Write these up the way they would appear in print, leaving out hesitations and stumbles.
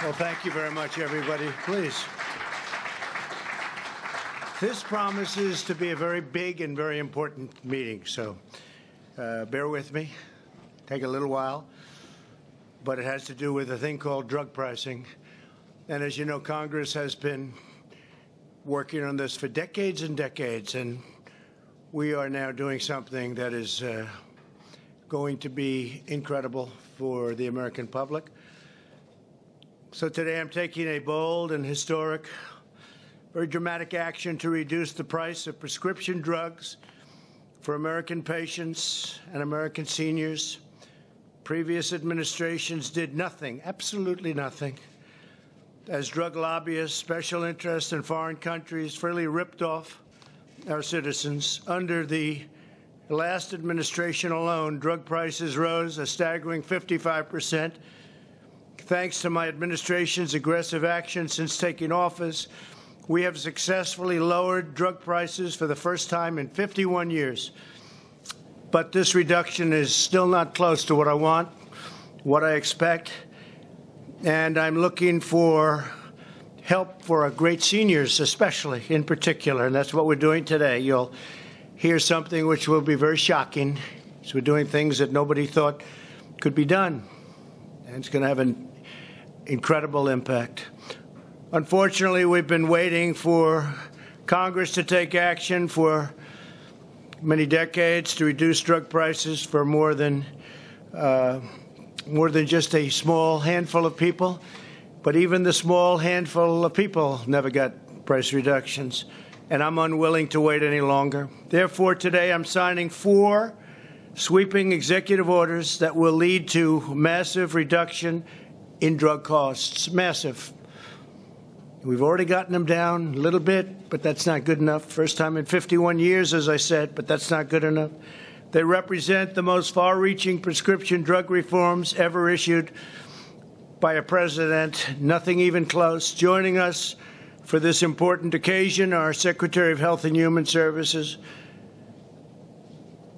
Well, thank you very much, everybody. Please. This promises to be a very big and very important meeting, so bear with me. Take a little while, but it has to do with a thing called drug pricing. And as you know, Congress has been working on this for decades and decades, and we are now doing something that is going to be incredible for the American public. So today I'm taking a bold and historic, very dramatic action to reduce the price of prescription drugs for American patients and American seniors. Previous administrations did nothing, absolutely nothing, as drug lobbyists, special interests, and foreign countries freely ripped off our citizens. Under the last administration alone, drug prices rose a staggering 55%. Thanks to my administration's aggressive action since taking office, we have successfully lowered drug prices for the first time in 51 years. But this reduction is still not close to what I want, what I expect, and I'm looking for help for our great seniors, especially in particular, and that's what we're doing today. You'll hear something which will be very shocking. So we're doing things that nobody thought could be done, and it's going to have an incredible impact. Unfortunately, we've been waiting for Congress to take action for many decades to reduce drug prices for more than just a small handful of people. But even the small handful of people never got price reductions, and I'm unwilling to wait any longer. Therefore, today I'm signing 4 sweeping executive orders that will lead to massive reduction in drug costs. Massive. We've already gotten them down a little bit, but that's not good enough. First time in 51 years, as I said, but that's not good enough. They represent the most far-reaching prescription drug reforms ever issued by a president, nothing even close. Joining us for this important occasion, our Secretary of Health and Human Services,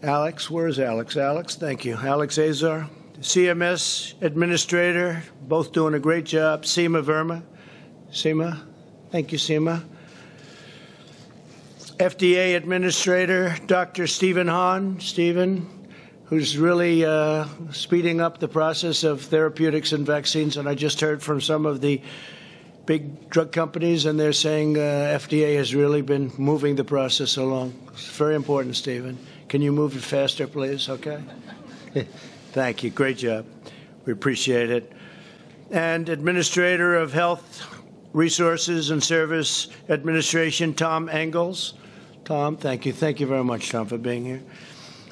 Alex. Where is Alex? Alex, thank you. Alex Azar. CMS Administrator, both doing a great job. Seema Verma. Seema, thank you, Seema. FDA Administrator, Dr. Stephen Hahn. Stephen, who's really speeding up the process of therapeutics and vaccines. And I just heard from some of the big drug companies, and they're saying FDA has really been moving the process along. It's very important, Stephen. Can you move it faster, please? Okay. Thank you. Great job. We appreciate it. And Administrator of Health Resources and Service Administration, Tom Engels. Tom, thank you. Thank you very much, Tom, for being here.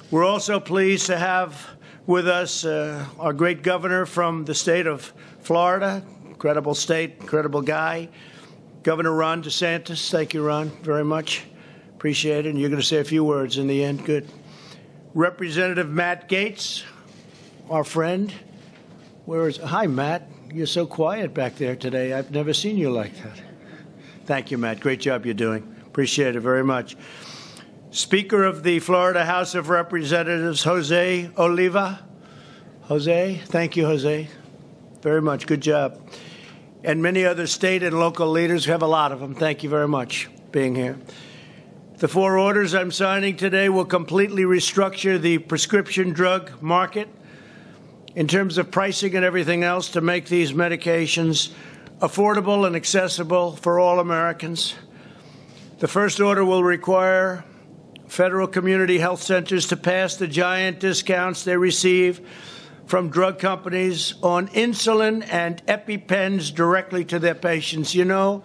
We're also pleased to have with us our great governor from the state of Florida. Incredible state, incredible guy. Governor Ron DeSantis. Thank you, Ron, very much. Appreciate it. And you're going to say a few words in the end. Good. Representative Matt Gaetz, our friend. Hi, Matt. You're so quiet back there today. I've never seen you like that. Thank you, Matt. Great job you're doing. Appreciate it very much. Speaker of the Florida House of Representatives, Jose Oliva. Jose, thank you, Jose. Very much. Good job. And many other state and local leaders. We have a lot of them. Thank you very much for being here. The 4 orders I'm signing today will completely restructure the prescription drug market in terms of pricing and everything else to make these medications affordable and accessible for all Americans. The first order will require federal community health centers to pass the giant discounts they receive from drug companies on insulin and EpiPens directly to their patients. You know,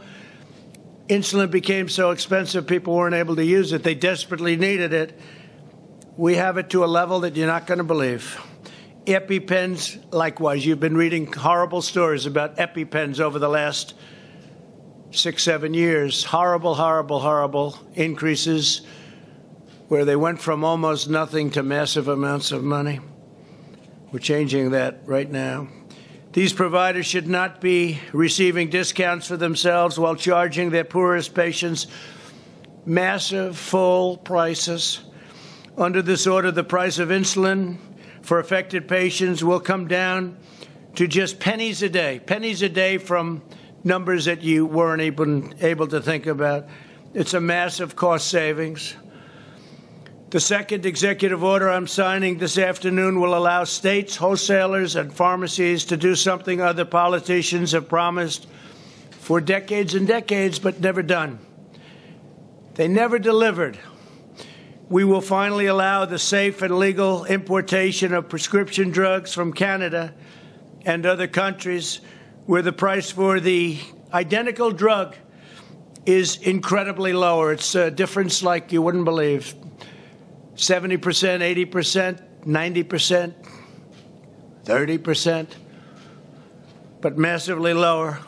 insulin became so expensive people weren't able to use it. They desperately needed it. We have it to a level that you're not going to believe. EpiPens, likewise. You've been reading horrible stories about EpiPens over the last 6, 7 years. Horrible, horrible, horrible increases where they went from almost nothing to massive amounts of money. We're changing that right now. These providers should not be receiving discounts for themselves while charging their poorest patients massive full prices. Under this order, the price of insulin for affected patients will come down to just pennies a day from numbers that you weren't even able to think about. It's a massive cost savings. The second executive order I'm signing this afternoon will allow states, wholesalers, and pharmacies to do something other politicians have promised for decades and decades but never done. They never delivered. We will finally allow the safe and legal importation of prescription drugs from Canada and other countries where the price for the identical drug is incredibly lower. It's a difference like you wouldn't believe. 70%, 80%, 90%, 30%, but massively lower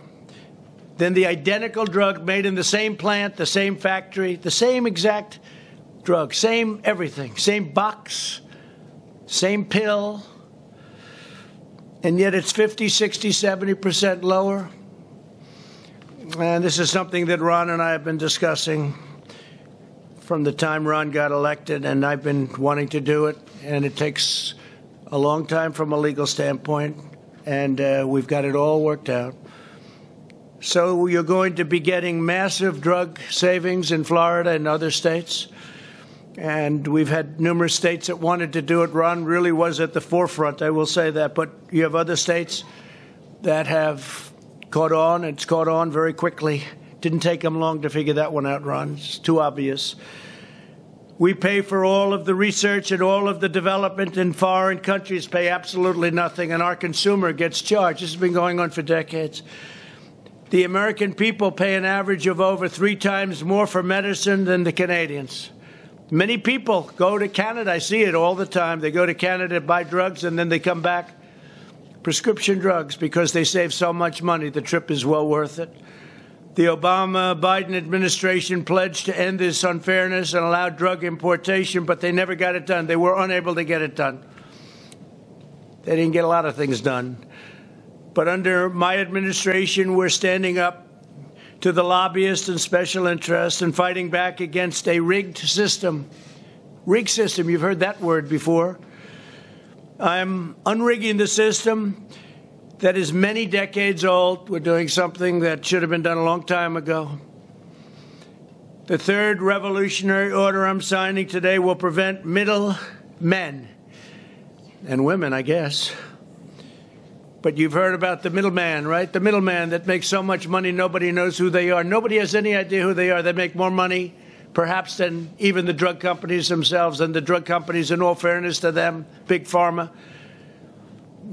than the identical drug made in the same plant, the same factory, the same exact drug, same everything, same box, same pill, and yet it's 50, 60, 70% lower. And this is something that Ron and I have been discussing from the time Ron got elected, and I've been wanting to do it, and it takes a long time from a legal standpoint, and we've got it all worked out. So you're going to be getting massive drug savings in Florida and other states, and we've had numerous states that wanted to do it. Ron really was at the forefront, I will say that, but you have other states that have caught on. It's caught on very quickly. Didn't take them long to figure that one out, Ron. It's too obvious. We pay for all of the research and all of the development, and foreign countries pay absolutely nothing, and our consumer gets charged. This has been going on for decades. The American people pay an average of over 3 times more for medicine than the Canadians. Many people go to Canada. I see it all the time. They go to Canada to buy drugs, and then they come back, prescription drugs, because they save so much money. The trip is well worth it. The Obama-Biden administration pledged to end this unfairness and allow drug importation, but they never got it done. They were unable to get it done. They didn't get a lot of things done. But under my administration, we're standing up to the lobbyists and special interests and fighting back against a rigged system. Rigged system, you've heard that word before. I'm unrigging the system that is many decades old. We're doing something that should have been done a long time ago. The third revolutionary order I'm signing today will prevent middlemen and women, I guess. But you've heard about the middleman, right? The middleman that makes so much money nobody knows who they are. Nobody has any idea who they are. They make more money, perhaps, than even the drug companies themselves. And the drug companies, in all fairness to them, Big Pharma,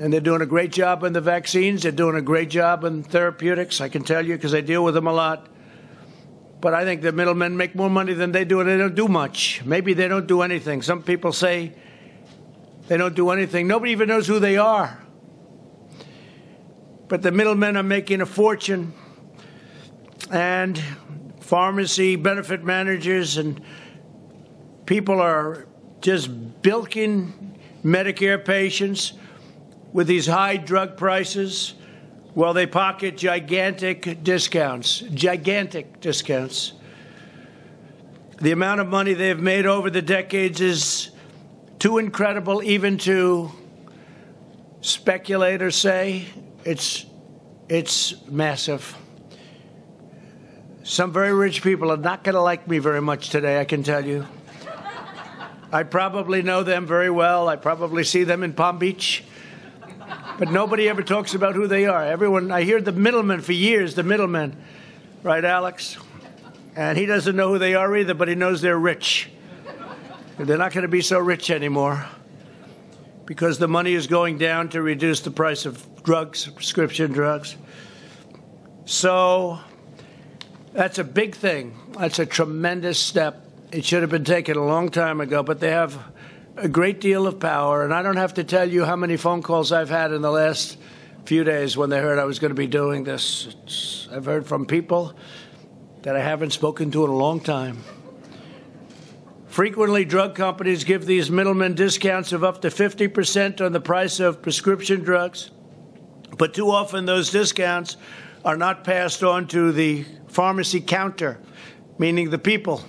and they're doing a great job in the vaccines. They're doing a great job in therapeutics, I can tell you, because I deal with them a lot. But I think the middlemen make more money than they do, and they don't do much. Maybe they don't do anything. Some people say they don't do anything. Nobody even knows who they are. But the middlemen are making a fortune, and pharmacy benefit managers and people are just bilking Medicare patients with these high drug prices while they pocket gigantic discounts. The amount of money they've made over the decades is too incredible even to speculate or say. It's massive. Some very rich people are not going to like me very much today, I can tell you. I probably know them very well. I probably see them in Palm Beach. But nobody ever talks about who they are. Everyone, I hear the middleman for years, the middleman. Right, Alex? And he doesn't know who they are either, but he knows they're rich. They're not going to be so rich anymore because the money is going down to reduce the price of drugs, prescription drugs. So that's a big thing. That's a tremendous step. It should have been taken a long time ago, but they have a great deal of power. And I don't have to tell you how many phone calls I've had in the last few days when they heard I was going to be doing this. I've heard from people that I haven't spoken to in a long time. Frequently, drug companies give these middlemen discounts of up to 50% on the price of prescription drugs. But too often, those discounts are not passed on to the pharmacy counter, meaning the people.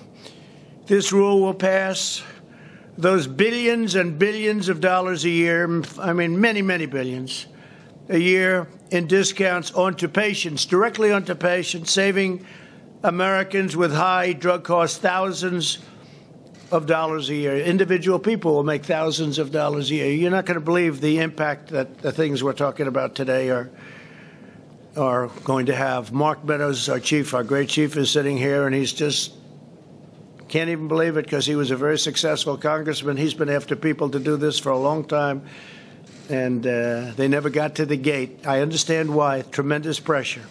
This rule will pass those billions and billions of dollars a year, I mean, many, many billions, a year in discounts onto patients, directly onto patients, saving Americans with high drug costs thousands of dollars a year. Individual people will make thousands of dollars a year. You're not going to believe the impact that the things we're talking about today are going to have. Mark Meadows, our great chief, is sitting here, and he's just can't even believe it because he was a very successful congressman. He's been after people to do this for a long time, and they never got to the gate. I understand why. Tremendous pressure.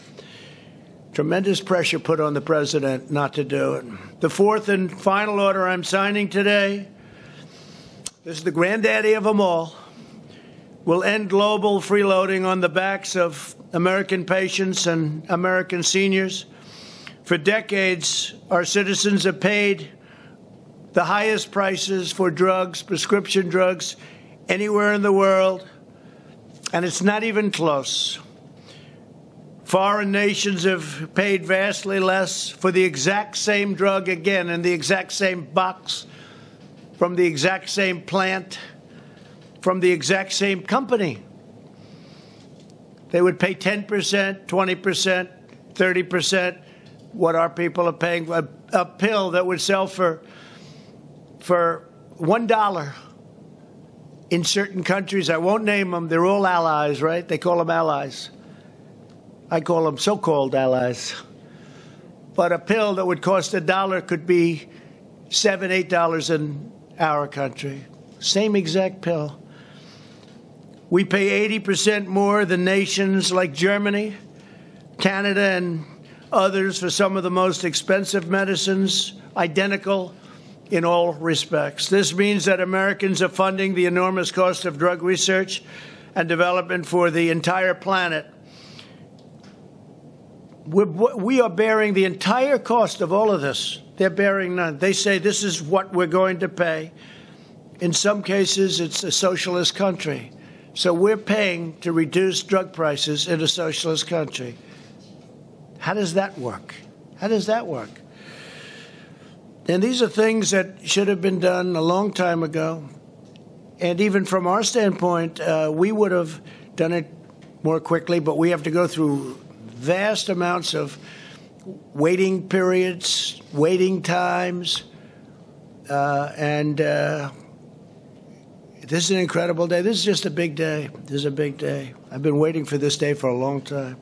Tremendous pressure put on the president not to do it. The fourth and final order I'm signing today, this is the granddaddy of them all, will end global freeloading on the backs of American patients and American seniors. For decades, our citizens have paid the highest prices for drugs, prescription drugs, anywhere in the world, and it's not even close. Foreign nations have paid vastly less for the exact same drug, again, in the exact same box, from the exact same plant, from the exact same company. They would pay 10%, 20%, 30% what our people are paying. A pill that would sell for $1 in certain countries. I won't name them. They're all allies, right? They call them allies. I call them so-called allies. But a pill that would cost $1 could be $7, $8 in our country. Same exact pill. We pay 80% more than nations like Germany, Canada, and others for some of the most expensive medicines, identical in all respects. This means that Americans are funding the enormous cost of drug research and development for the entire planet. We are bearing the entire cost of all of this. They're bearing none. They say this is what we're going to pay. In some cases, it's a socialist country. So we're paying to reduce drug prices in a socialist country. How does that work? How does that work? And these are things that should have been done a long time ago. And even from our standpoint, we would have done it more quickly, but we have to go through vast amounts of waiting periods, waiting times, and this is an incredible day. This is just a big day. This is a big day. I've been waiting for this day for a long time.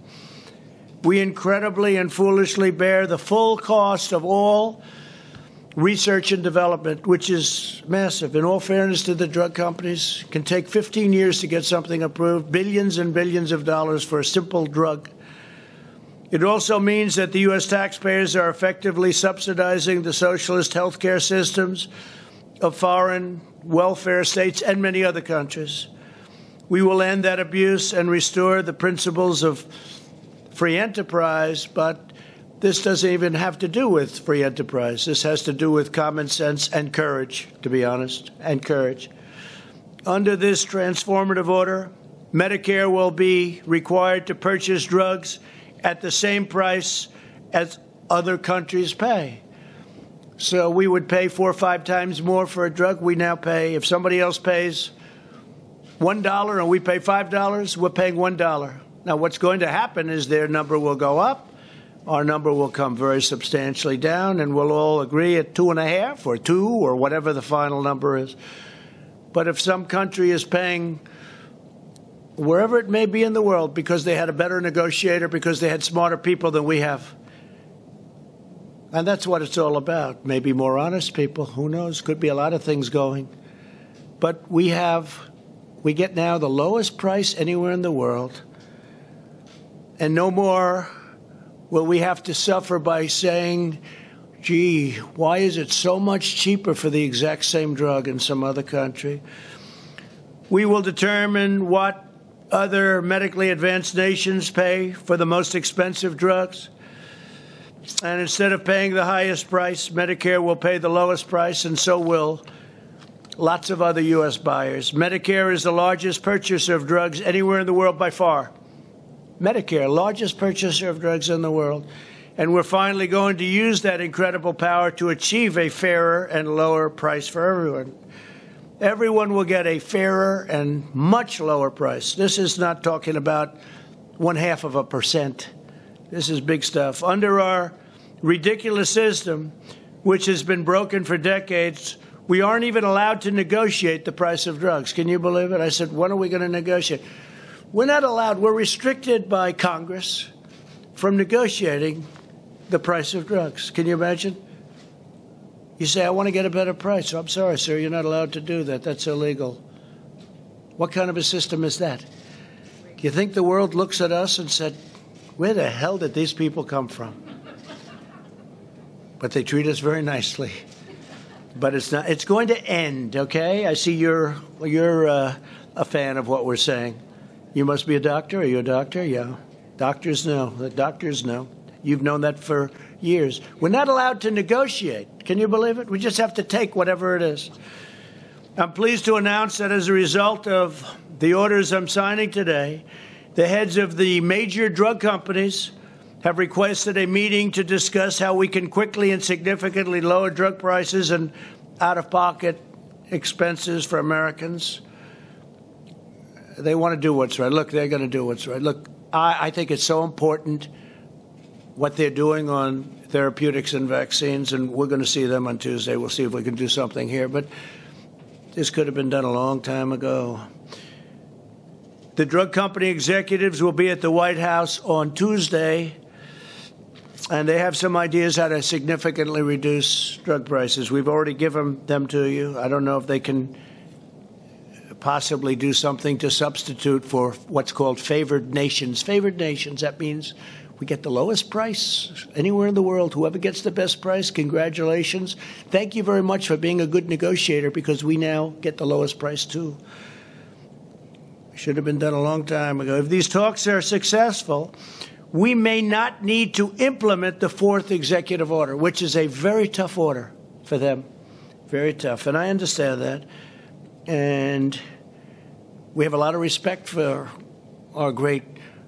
We incredibly and foolishly bear the full cost of all research and development, which is massive. In all fairness to the drug companies, it can take 15 years to get something approved, billions and billions of dollars for a simple drug. It also means that the U.S. taxpayers are effectively subsidizing the socialist healthcare systems of foreign welfare states and many other countries. We will end that abuse and restore the principles of free enterprise, but this doesn't even have to do with free enterprise. This has to do with common sense and courage, to be honest, and courage. Under this transformative order, Medicare will be required to purchase drugs at the same price as other countries pay. So we would pay 4 or 5 times more for a drug. We now pay, if somebody else pays $1 and we pay $5, we're paying $1. Now, what's going to happen is their number will go up, our number will come very substantially down, and we'll all agree at 2.5 or 2 or whatever the final number is. But if some country is paying wherever it may be in the world because they had a better negotiator, because they had smarter people than we have, and that's what it's all about. Maybe more honest people, who knows? Could be a lot of things going. But we get now the lowest price anywhere in the world, and no more will we have to suffer by saying, gee, why is it so much cheaper for the exact same drug in some other country? We will determine what other medically advanced nations pay for the most expensive drugs. And instead of paying the highest price, Medicare will pay the lowest price, and so will lots of other U.S. buyers. Medicare is the largest purchaser of drugs anywhere in the world by far. Medicare, largest purchaser of drugs in the world. And we're finally going to use that incredible power to achieve a fairer and lower price for everyone. everyone will get a fairer and much lower price. This is not talking about 0.5%. This is big stuff. Under our ridiculous system, which has been broken for decades, we aren't even allowed to negotiate the price of drugs. Can you believe it? I said, when are we going to negotiate? We're not allowed. We're restricted by Congress from negotiating the price of drugs. Can you imagine? You say, I want to get a better price. I'm sorry, sir, you're not allowed to do that. That's illegal. What kind of a system is that? You think the world looks at us and said, where the hell did these people come from? But they treat us very nicely. But it's not. It's going to end, okay? I see you're a fan of what we're saying. You must be a doctor. Are you a doctor? Yeah. Doctors know. The doctors know. You've known that for years. We're not allowed to negotiate. Can you believe it? We just have to take whatever it is. I'm pleased to announce that as a result of the orders I'm signing today, the heads of the major drug companies have requested a meeting to discuss how we can quickly and significantly lower drug prices and out-of-pocket expenses for Americans. They want to do what's right. Look, they're going to do what's right. Look, I think it's so important what they're doing on therapeutics and vaccines, and we're going to see them on Tuesday. We'll see if we can do something here. But this could have been done a long time ago. The drug company executives will be at the White House on Tuesday, and they have some ideas how to significantly reduce drug prices. We've already given them to you. I don't know if they can possibly do something to substitute for what's called favored nations. Favored nations, that means we get the lowest price anywhere in the world. Whoever gets the best price, congratulations. Thank you very much for being a good negotiator, because we now get the lowest price too. Should have been done a long time ago. If these talks are successful, we may not need to implement the fourth executive order, which is a very tough order for them. Very tough. And I understand that. And we have a lot of respect for our great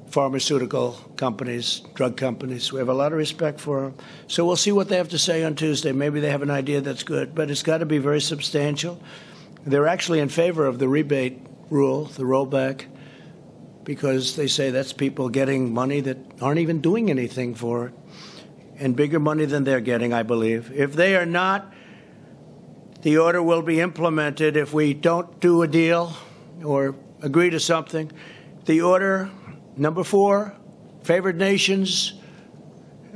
pharmaceutical companies, drug companies. We have a lot of respect for them. So we'll see what they have to say on Tuesday. Maybe they have an idea that's good, but it's got to be very substantial. They're actually in favor of the rebate rule, the rollback, because they say that's people getting money that aren't even doing anything for it, and bigger money than they're getting, I believe. If they are not, the order will be implemented. If we don't do a deal or agree to something, the order, number 4, favored nations,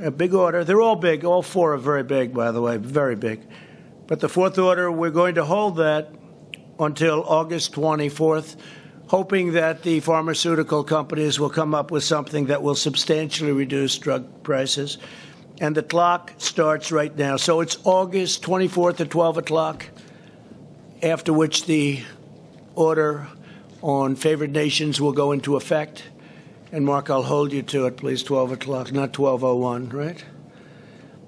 a big order. They're all big. All 4 are very big, by the way, very big. But the fourth order, we're going to hold that until August 24th, hoping that the pharmaceutical companies will come up with something that will substantially reduce drug prices. And the clock starts right now. So it's August 24th at 12 o'clock, after which the order on favored nations will go into effect. And, Mark, I'll hold you to it, please, 12 o'clock, not 12:01, right?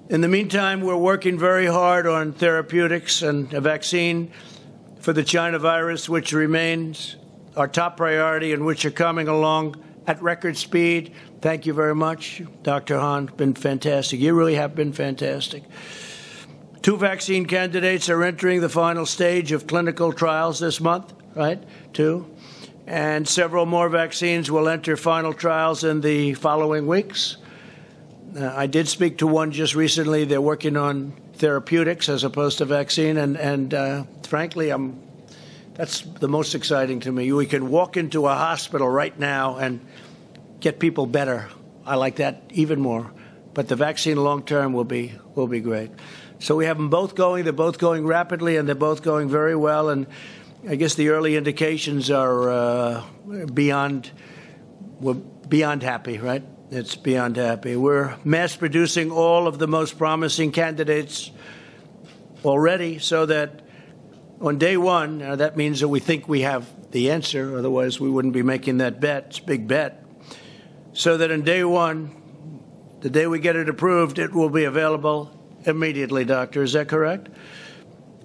In the meantime, we're working very hard on therapeutics and a vaccine for the China virus, which remains our top priority and which are coming along at record speed. Thank you very much, Dr. Hahn. Been fantastic. You really have been fantastic. 2 vaccine candidates are entering the final stage of clinical trials this month, right? 2. And several more vaccines will enter final trials in the following weeks. I did speak to one just recently. They're working on therapeutics as opposed to vaccine, and frankly, that's the most exciting to me. We can walk into a hospital right now and get people better. I like that even more. But the vaccine long-term will be great. So we have them both going. They're both going rapidly, and they're both going very well. And I guess the early indications are we're beyond happy, right? It's beyond happy. We're mass-producing all of the most promising candidates already, so that on day one, that means that we think we have the answer. Otherwise, we wouldn't be making that bet. It's a big bet. So that on day one, the day we get it approved, it will be available immediately, Doctor. Is that correct?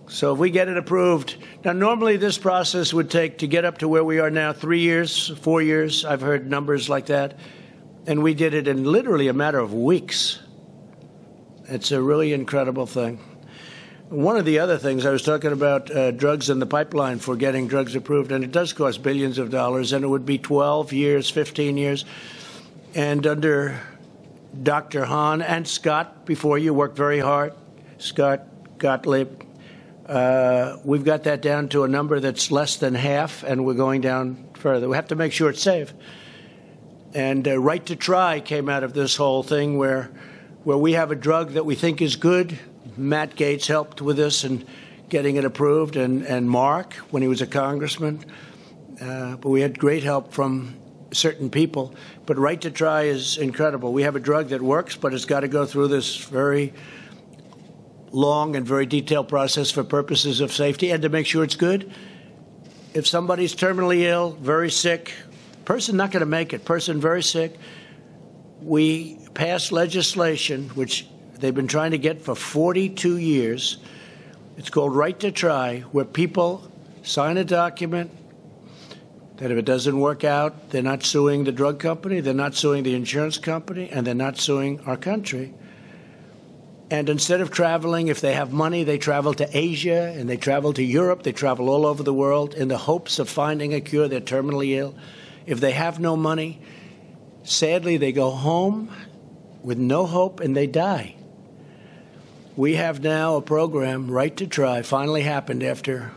So if we get it approved, now normally this process would take to get up to where we are now 3 years, 4 years. I've heard numbers like that. And we did it in literally a matter of weeks. It's a really incredible thing. One of the other things, I was talking about drugs in the pipeline for getting drugs approved, and it does cost billions of dollars, and it would be 12 years, 15 years. And under Dr. Hahn and Scott, before you, worked very hard, Scott Gottlieb, we've got that down to a number that's less than half, and we're going down further. We have to make sure it's safe. And Right to Try came out of this whole thing where we have a drug that we think is good. Matt Gaetz helped with this and getting it approved, and Mark when he was a congressman. But we had great help from certain people. But Right to Try is incredible. We have a drug that works, but it's got to go through this very long and very detailed process for purposes of safety and to make sure it's good. If somebody's terminally ill, very sick, person not going to make it, person very sick, we passed legislation, which they've been trying to get for 42 years. It's called Right to Try, where people sign a document that if it doesn't work out, they're not suing the drug company, they're not suing the insurance company, and they're not suing our country. And instead of traveling, if they have money, they travel to Asia and they travel to Europe. They travel all over the world in the hopes of finding a cure. They're terminally ill. If they have no money, sadly, they go home with no hope and they die. We have now a program, Right to Try, finally happened after,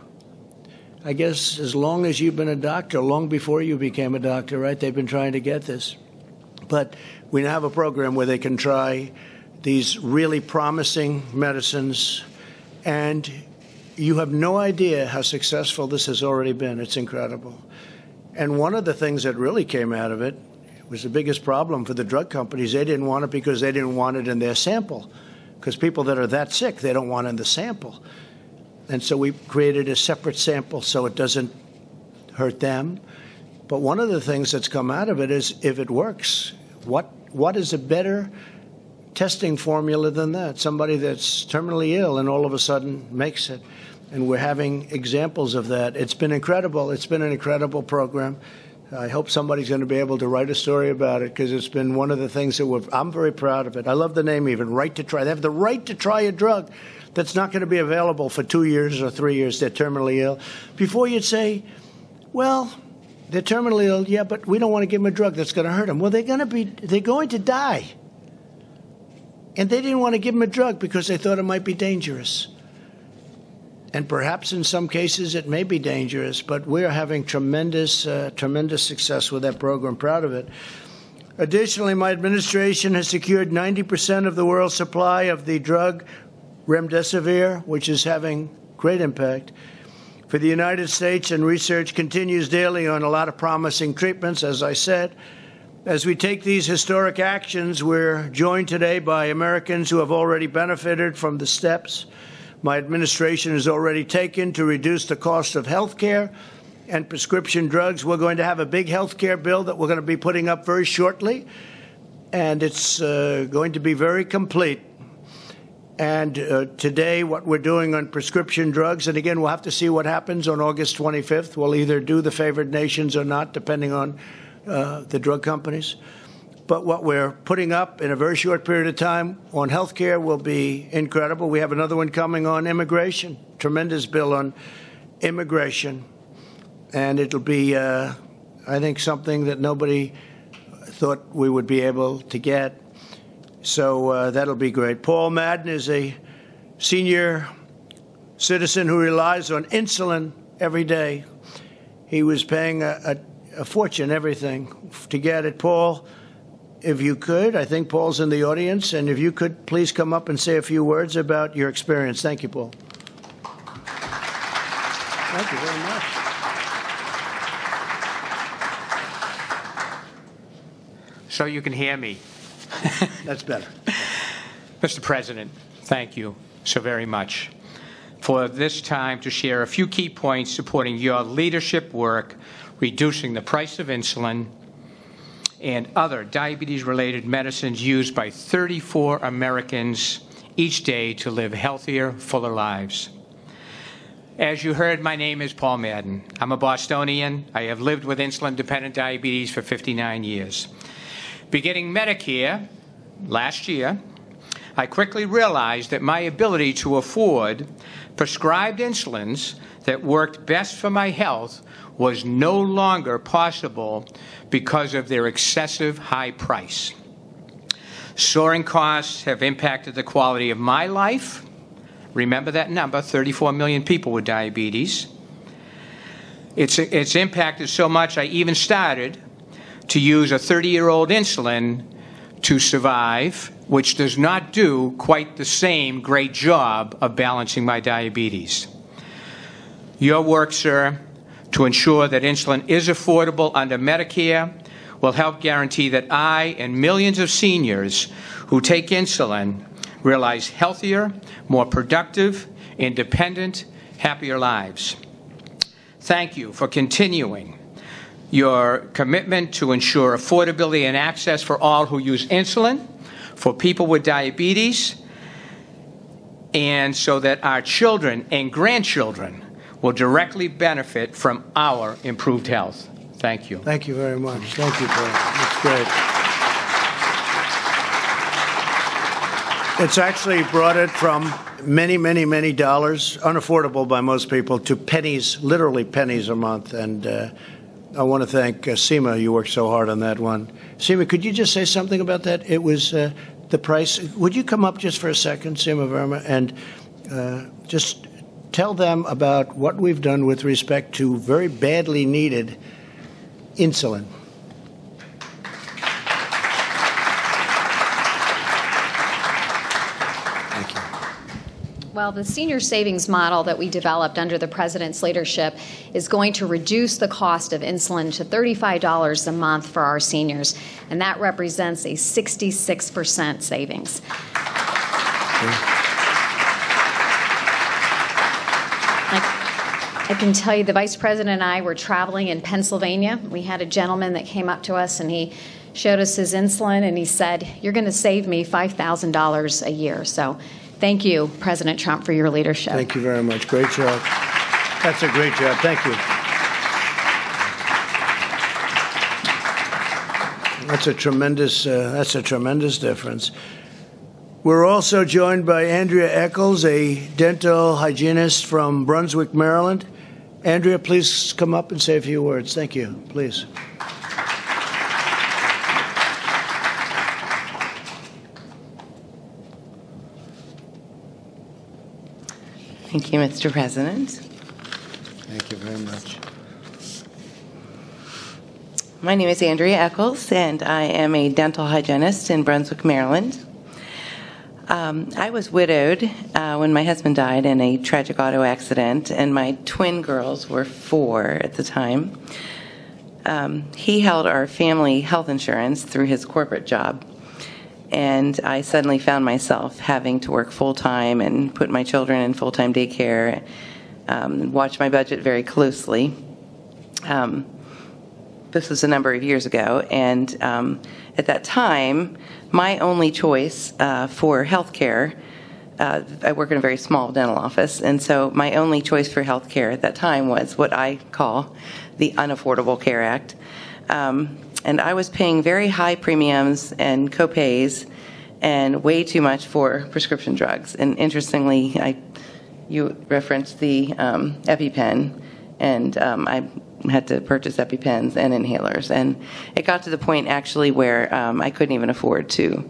I guess, as long as you've been a doctor, long before you became a doctor, right? They've been trying to get this. But we now have a program where they can try these really promising medicines, and you have no idea how successful this has already been. It's incredible. And one of the things that really came out of it was the biggest problem for the drug companies. They didn't want it because they didn't want it in their sample, because people that are that sick, they don't want it in the sample. And so we created a separate sample so it doesn't hurt them. But one of the things that's come out of it is, if it works, what is a better testing formula than that? Somebody that's terminally ill and all of a sudden makes it. And we're having examples of that. It's been incredible. It's been an incredible program. I hope somebody's going to be able to write a story about it, because it's been one of the things that I'm very proud of it. I love the name even, Right to Try. They have the right to try a drug that's not going to be available for 2 years or 3 years. They're terminally ill. Before you'd say, well, they're terminally ill, yeah, but we don't want to give them a drug that's going to hurt them. Well, they're going to die. And they didn't want to give them a drug because they thought it might be dangerous. And perhaps in some cases it may be dangerous, but we're having tremendous success with that program. Proud of it. Additionally, my administration has secured 90% of the world's supply of the drug Remdesivir, which is having great impact for the United States, and research continues daily on a lot of promising treatments, as I said. As we take these historic actions, we're joined today by Americans who have already benefited from the steps my administration has already taken to reduce the cost of health care and prescription drugs. We're going to have a big health care bill that we're going to be putting up very shortly, and it's going to be very complete. And today, what we're doing on prescription drugs, and again, we'll have to see what happens on August 25th. We'll either do the favored nations or not, depending on the drug companies. But what we're putting up in a very short period of time on health care will be incredible. We have another one coming on immigration, tremendous bill on immigration. And it'll be, I think, something that nobody thought we would be able to get. So that'll be great. Paul Madden is a senior citizen who relies on insulin every day. He was paying a fortune, everything, to get it. Paul, if you could, I think Paul's in the audience, and if you could please come up and say a few words about your experience. Thank you, Paul. Thank you very much. So you can hear me. That's better. Mr. President, thank you so very much for this time to share a few key points supporting your leadership work, reducing the price of insulin and other diabetes-related medicines used by 34 Americans each day to live healthier, fuller lives. As you heard, my name is Paul Madden. I'm a Bostonian. I have lived with insulin-dependent diabetes for 59 years. Beginning Medicare last year, I quickly realized that my ability to afford prescribed insulins that worked best for my health was no longer possible because of their excessive high price. Soaring costs have impacted the quality of my life. Remember that number, 34 million people with diabetes. It's impacted so much I even started to use a 30-year-old insulin to survive, which does not do quite the same great job of balancing my diabetes. Your work, sir, to ensure that insulin is affordable under Medicare will help guarantee that I and millions of seniors who take insulin realize healthier, more productive, independent, happier lives. Thank you for continuing your commitment to ensure affordability and access for all who use insulin, for people with diabetes, and so that our children and grandchildren will directly benefit from our improved health. Thank you. Thank you very much. Thank you, Paul. That's great. It's actually brought it from many, many, many dollars, unaffordable by most people, to pennies, literally pennies a month. And I want to thank Seema. You worked so hard on that one. Seema, could you just say something about that? It was the price. Would you come up just for a second, Seema Verma, and just tell them about what we've done with respect to very badly needed insulin. Thank you. Well, the senior savings model that we developed under the President's leadership is going to reduce the cost of insulin to $35 a month for our seniors, and that represents a 66% savings. I can tell you the Vice President and I were traveling in Pennsylvania. We had a gentleman that came up to us and he showed us his insulin and he said, "You're going to save me $5,000 a year." So thank you, President Trump, for your leadership. Thank you very much. Great job. That's a great job. Thank you. That's a tremendous difference. We're also joined by Andrea Eccles, a dental hygienist from Brunswick, Maryland. Andrea, please come up and say a few words. Thank you. Please. Thank you, Mr. President. Thank you very much. My name is Andrea Eccles, and I am a dental hygienist in Brunswick, Maryland. I was widowed when my husband died in a tragic auto accident, and my twin girls were 4 at the time. He held our family health insurance through his corporate job, and I suddenly found myself having to work full-time and put my children in full-time daycare, watch my budget very closely. This was a number of years ago, and at that time, my only choice for health care, I work in a very small dental office, and so my only choice for health care at that time was what I call the Unaffordable Care Act. And I was paying very high premiums and co-pays and way too much for prescription drugs. And interestingly, you referenced the EpiPen, and I had to purchase EpiPens and inhalers. And it got to the point actually where I couldn't even afford to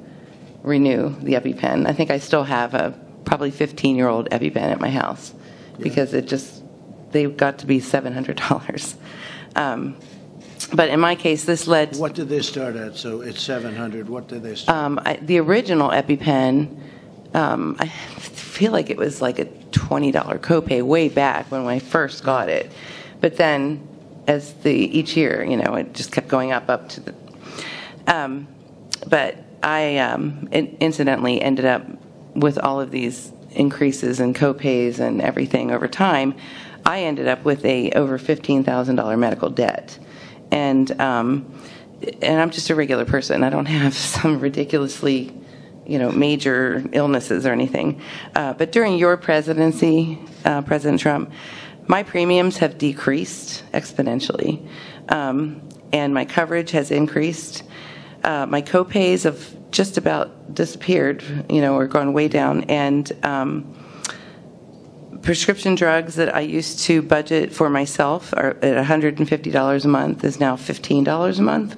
renew the EpiPen. I think I still have a probably 15-year-old EpiPen at my house because they got to be $700. But in my case, this led... What did they start at? So it's $700. What did they start? The original EpiPen, I feel like it was like a $20 copay way back when I first got it. But then as each year, it just kept going up to the... But I incidentally ended up with all of these increases in copays and everything over time. I ended up with over $15,000 medical debt. And I'm just a regular person. I don't have some ridiculously, major illnesses or anything. But during your presidency, President Trump, my premiums have decreased exponentially, and my coverage has increased. My copays have just about disappeared, or gone way down. And prescription drugs that I used to budget for myself are at $150 a month is now $15 a month.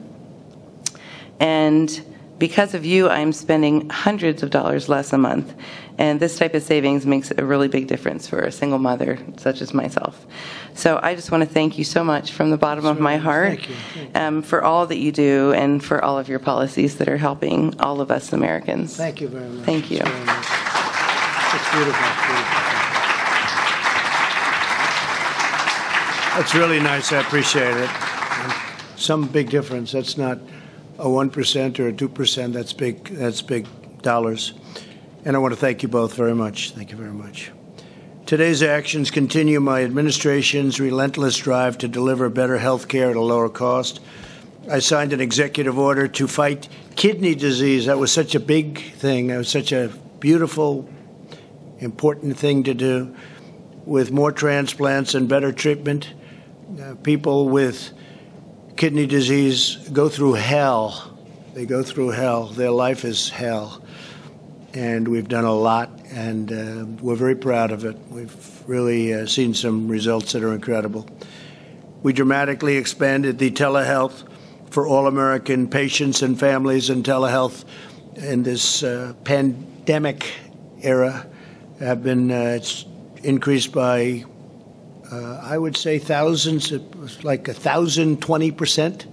And because of you, I'm spending hundreds of dollars less a month. And this type of savings makes a really big difference for a single mother such as myself. So I just want to thank you so much from the bottom of my heart for all that you do and for all of your policies that are helping all of us Americans. Thank you very much. Thank you. It's beautiful. That's really nice. I appreciate it. Some big difference. That's not a 1% or a 2%. That's big. That's big dollars. And I want to thank you both very much. Thank you very much. Today's actions continue my administration's relentless drive to deliver better health care at a lower cost. I signed an executive order to fight kidney disease. That was such a big thing. That was such a beautiful, important thing to do. With more transplants and better treatment, people with kidney disease go through hell. They go through hell. Their life is hell. And we've done a lot, and we're very proud of it. We've really seen some results that are incredible. We dramatically expanded the telehealth for all American patients and families, and telehealth in this pandemic era have been it's increased by, I would say, thousands. It was like 1,020%.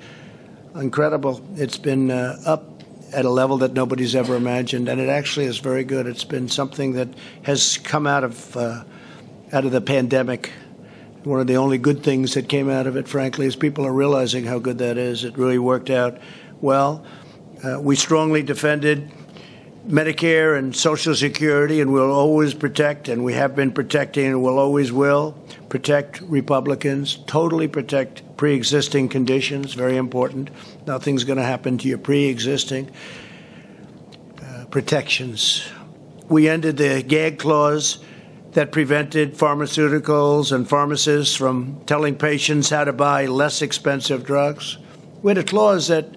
Incredible. It's been up at a level that nobody's ever imagined, and it actually is very good. It's been something that has come out of the pandemic. One of the only good things that came out of it, frankly, is people are realizing how good that is. It really worked out well. We strongly defended Medicare and Social Security, and we'll always protect, and we have been protecting, and we'll always will protect Republicans, totally protect pre-existing conditions, very important. Nothing's going to happen to your pre-existing protections. We ended the gag clause that prevented pharmaceuticals and pharmacists from telling patients how to buy less expensive drugs. We had a clause that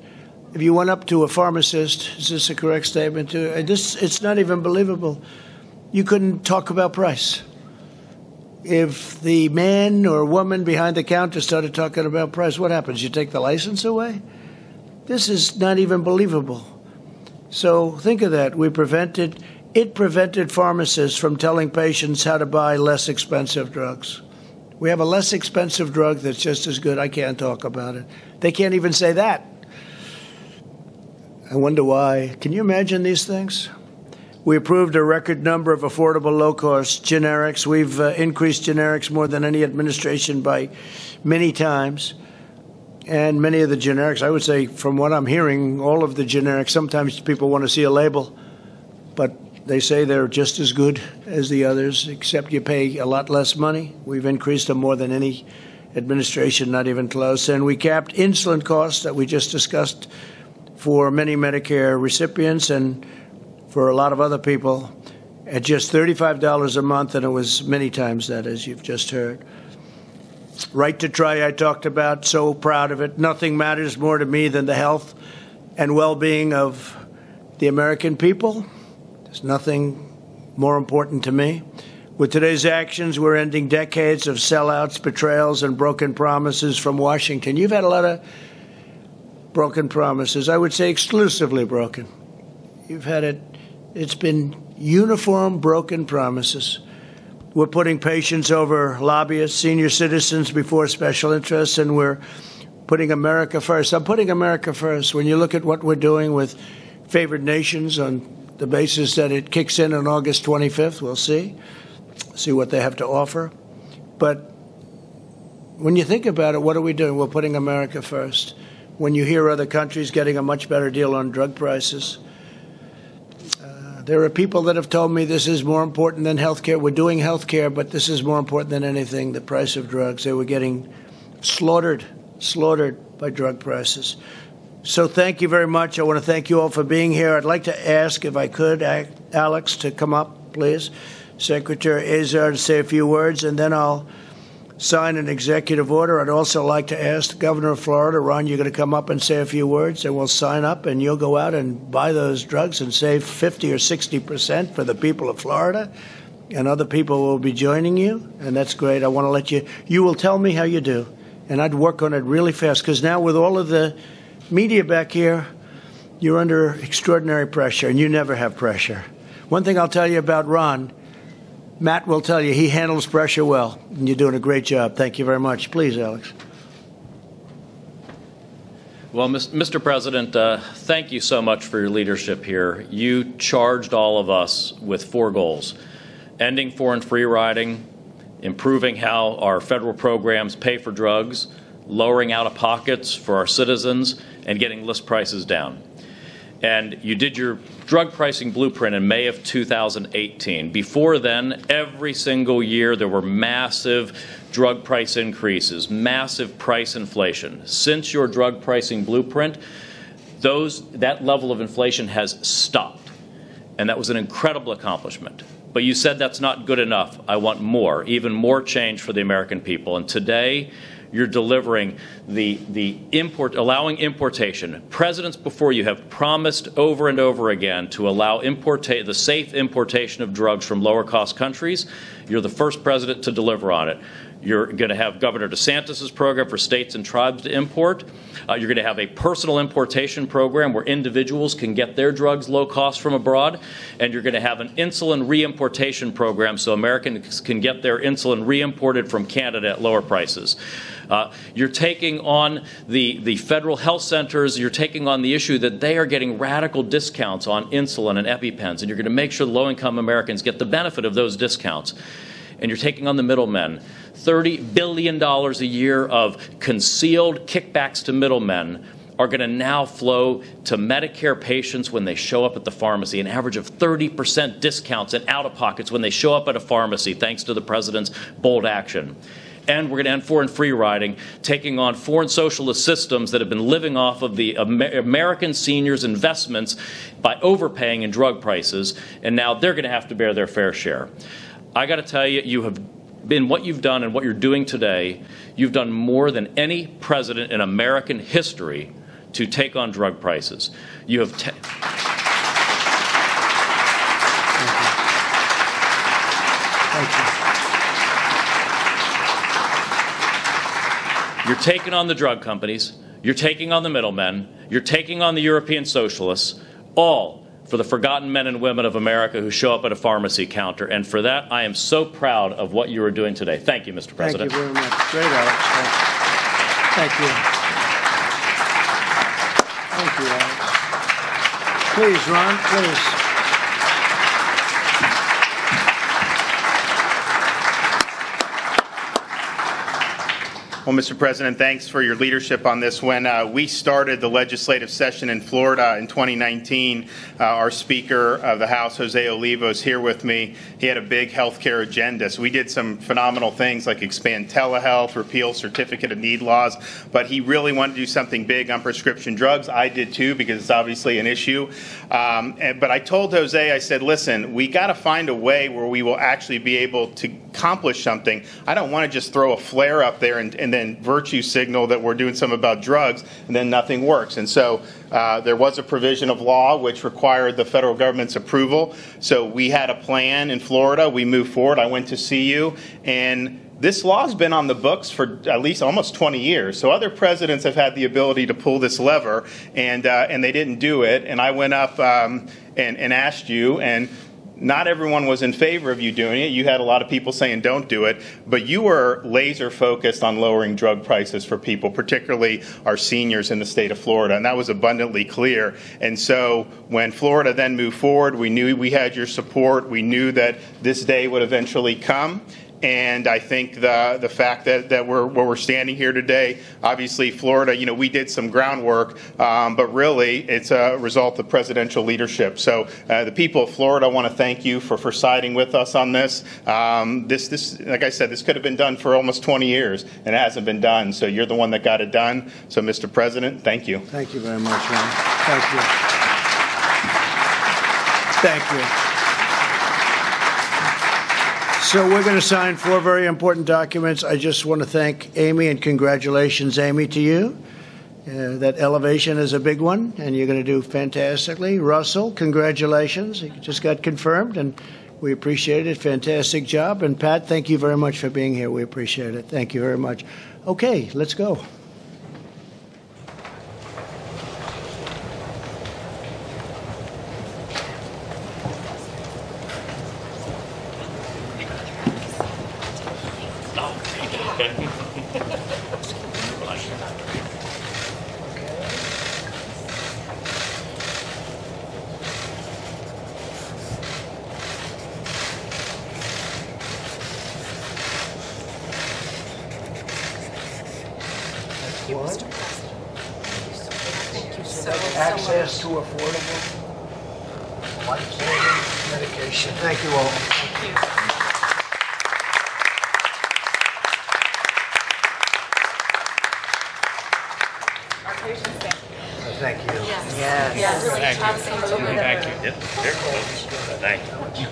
if you went up to a pharmacist, is this a correct statement? It's not even believable. You couldn't talk about price. If the man or woman behind the counter started talking about price, what happens? You take the license away? This is not even believable. So think of that. It prevented pharmacists from telling patients how to buy less expensive drugs. We have a less expensive drug that's just as good. I can't talk about it. They can't even say that. I wonder why. Can you imagine these things? We approved a record number of affordable, low-cost generics. We've increased generics more than any administration by many times. And many of the generics, I would say, from what I'm hearing, all of the generics, sometimes people want to see a label, but they say they're just as good as the others, except you pay a lot less money. We've increased them more than any administration, not even close. And we capped insulin costs that we just discussed for many Medicare recipients and for a lot of other people at just $35 a month, and it was many times that, as you've just heard. Right to try, I talked about, so proud of it. Nothing matters more to me than the health and well-being of the American people. There's nothing more important to me. With today's actions, we're ending decades of sellouts, betrayals, and broken promises from Washington. You've had a lot of broken promises. I would say exclusively broken. You've had it. It's been uniform broken promises. We're putting patients over lobbyists, senior citizens before special interests, and we're putting America first. I'm putting America first. When you look at what we're doing with favored nations on the basis that it kicks in on August 25th, we'll see what they have to offer. But when you think about it, what are we doing? We're putting America first. When you hear other countries getting a much better deal on drug prices, there are people that have told me this is more important than health care. We're doing health care, but this is more important than anything, the price of drugs. They were getting slaughtered by drug prices. So thank you very much. I want to thank you all for being here. I'd like to ask, if I could, Alex, to come up, please. Secretary Azar, to say a few words, and then I'll sign an executive order. I'd also like to ask the governor of Florida, Ron, you're going to come up and say a few words, and we'll sign up, and you'll go out and buy those drugs and save 50 or 60% for the people of Florida, and other people will be joining you, and that's great. I want to let you will tell me how you do, and I'd work on it really fast, because now with all of the media back here, you're under extraordinary pressure, and you never have pressure. One thing I'll tell you about Ron, Matt will tell you he handles pressure well, and you're doing a great job. Thank you very much. Please, Alex. Well, Mr. President, thank you so much for your leadership here. You charged all of us with 4 goals: ending foreign free riding, improving how our federal programs pay for drugs, lowering out-of-pockets for our citizens, and getting list prices down. And you did your drug pricing blueprint in May of 2018. Before then, every single year there were massive drug price increases, massive price inflation. Since your drug pricing blueprint, that level of inflation has stopped. And that was an incredible accomplishment. But you said that's not good enough. I want more, even more change for the American people. And today, you're delivering allowing importation. Presidents before you have promised over and over again to allow the safe importation of drugs from lower-cost countries. You're the first president to deliver on it. You're going to have Governor DeSantis' program for states and tribes to import. You're going to have a personal importation program where individuals can get their drugs low cost from abroad. And you're going to have an insulin reimportation program so Americans can get their insulin reimported from Canada at lower prices. You're taking on the federal health centers. You're taking on the issue that they are getting radical discounts on insulin and EpiPens. And you're going to make sure low-income Americans get the benefit of those discounts. And you're taking on the middlemen. $30 billion a year of concealed kickbacks to middlemen are going to now flow to Medicare patients when they show up at the pharmacy, an average of 30% discounts and out-of-pockets when they show up at a pharmacy, thanks to the president's bold action. And we're going to end foreign free riding, taking on foreign socialist systems that have been living off of the American seniors' investments by overpaying in drug prices, and now they're going to have to bear their fair share. I got to tell you, you have been what you've done and what you're doing today, you've done more than any president in American history to take on drug prices. You have You're taking on the drug companies, you're taking on the middlemen, you're taking on the European socialists, all for the forgotten men and women of America who show up at a pharmacy counter. And for that, I am so proud of what you are doing today. Thank you, Mr. President. Thank you very much. Great, Alex. Thank you. Thank you, Alex. Please, Ron, please. Well, Mr. President, thanks for your leadership on this. When we started the legislative session in Florida in 2019, our Speaker of the House, Jose Olivo, is here with me. He had a big health care agenda. So we did some phenomenal things like expand telehealth, repeal certificate of need laws, but he really wanted to do something big on prescription drugs. I did too, because it's obviously an issue. But I told Jose, I said, listen, we got to find a way where we will actually be able to accomplish something. I don't want to just throw a flare up there and then virtue signal that we're doing something about drugs, and then nothing works. And so there was a provision of law which required the federal government's approval. So we had a plan in Florida. We moved forward. I went to see you, and this law has been on the books for at least almost 20 years. So other presidents have had the ability to pull this lever, and they didn't do it. And I went up and asked you, and not everyone was in favor of you doing it. You had a lot of people saying don't do it, but you were laser focused on lowering drug prices for people, particularly our seniors in the state of Florida, and that was abundantly clear. And so when Florida then moved forward, we knew we had your support. We knew that this day would eventually come. And I think the fact that we're standing here today, obviously Florida, we did some groundwork, but really it's a result of presidential leadership. So the people of Florida want to thank you for siding with us on this. This, like I said, this could have been done for almost 20 years, and it hasn't been done. So you're the one that got it done. So, Mr. President, thank you. Thank you very much, Ron. Thank you. Thank you. So we're going to sign 4 very important documents. I just want to thank Amy, and congratulations, Amy, to you. That elevation is a big one, and you're going to do fantastically. Russell, congratulations. You just got confirmed, and we appreciate it. Fantastic job. And Pat, thank you very much for being here. We appreciate it. Thank you very much. Okay, let's go. Access to affordable, life-saving medication. Thank you all. Our patients thank you. Thank you. Yes. Really absolutely. Thank you. Yep. Thank you.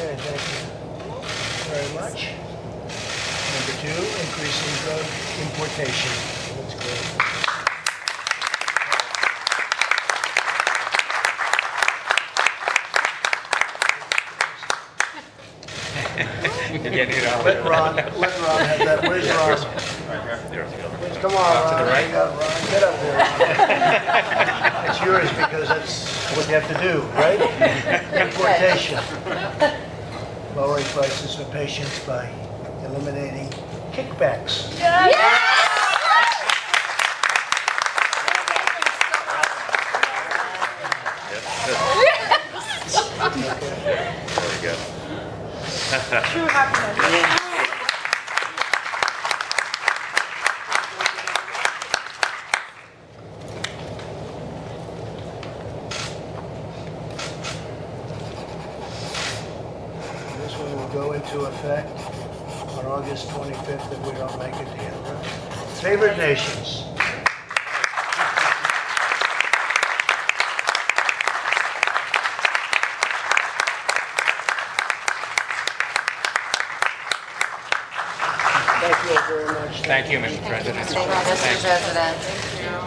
Okay, thank you very much. Number 2, increasing drug importation. That's great. Let Ron have that. Where's Ron? Please, come on, Ron. Hang on, Ron. Get up there. It's yours because that's what you have to do, right? Importation. Lowering prices for patients by eliminating kickbacks. Very good. True happiness. This one will go into effect on August 25th if we don't make it to the end. Favored nations. Thank you all very much. Thank you, Mr. President. Mr. President.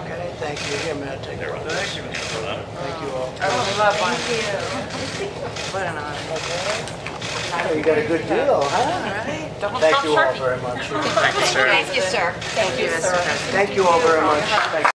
Okay, thank you. Here, Matt, take it. Thank you all. Oh, we love one. Thank you. What an honor. Oh, you got a good deal, huh? All right. Thank you all very much. Thank you, sir. Thank you, Mr. President. Thank you all very much. Thank you.